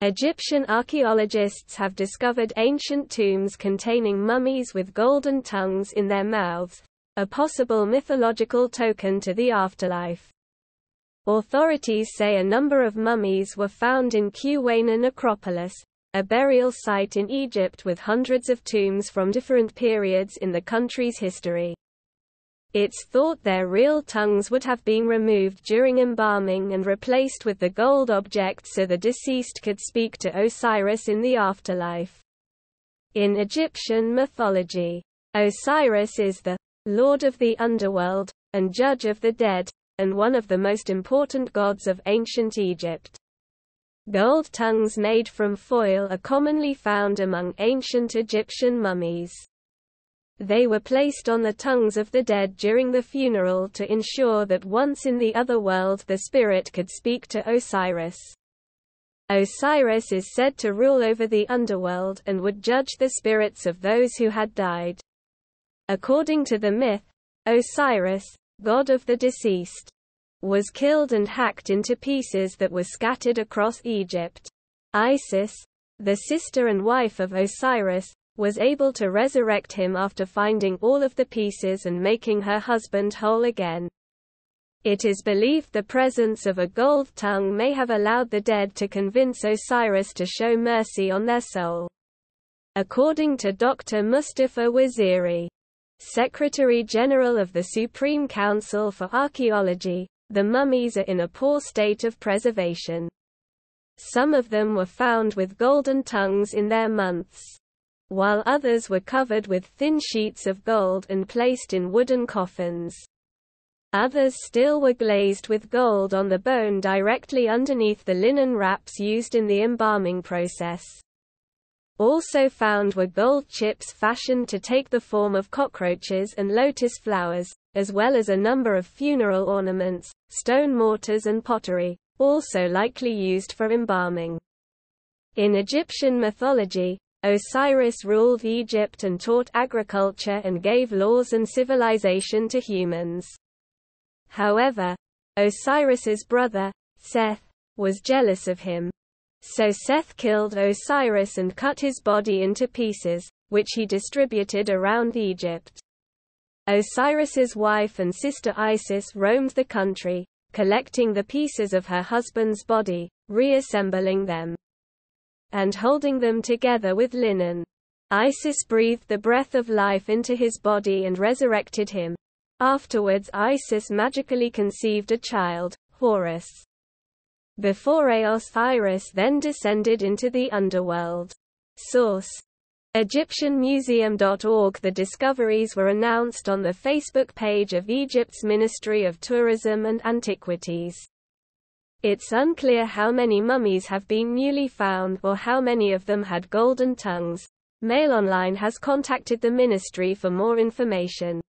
Egyptian archaeologists have discovered ancient tombs containing mummies with golden tongues in their mouths, a possible mythological token to the afterlife. Authorities say a number of mummies were found in Qwana necropolis, a burial site in Egypt with hundreds of tombs from different periods in the country's history. It's thought their real tongues would have been removed during embalming and replaced with the gold object so the deceased could speak to Osiris in the afterlife. In Egyptian mythology, Osiris is the Lord of the underworld and Judge of the dead, and one of the most important gods of ancient Egypt. Gold tongues made from foil are commonly found among ancient Egyptian mummies. They were placed on the tongues of the dead during the funeral to ensure that once in the other world the spirit could speak to Osiris. Osiris is said to rule over the underworld and would judge the spirits of those who had died. According to the myth, Osiris, god of the deceased, was killed and hacked into pieces that were scattered across Egypt. Isis, the sister and wife of Osiris, was able to resurrect him after finding all of the pieces and making her husband whole again. It is believed the presence of a gold tongue may have allowed the dead to convince Osiris to show mercy on their soul. According to Dr. Mustafa Waziri, Secretary General of the Supreme Council for Archaeology, the mummies are in a poor state of preservation. Some of them were found with golden tongues in their mouths, while others were covered with thin sheets of gold and placed in wooden coffins. Others still were glazed with gold on the bone directly underneath the linen wraps used in the embalming process. Also found were gold chips fashioned to take the form of cockroaches and lotus flowers, as well as a number of funeral ornaments, stone mortars and pottery, also likely used for embalming. In Egyptian mythology, Osiris ruled Egypt and taught agriculture and gave laws and civilization to humans. However, Osiris's brother, Seth, was jealous of him. So Seth killed Osiris and cut his body into pieces, which he distributed around Egypt. Osiris's wife and sister Isis roamed the country, collecting the pieces of her husband's body, reassembling them, and holding them together with linen. Isis breathed the breath of life into his body and resurrected him. Afterwards Isis magically conceived a child, Horus. Before Osiris then descended into the underworld. Source: EgyptianMuseum.org. The discoveries were announced on the Facebook page of Egypt's Ministry of Tourism and Antiquities. It's unclear how many mummies have been newly found or how many of them had golden tongues. Mail Online has contacted the ministry for more information.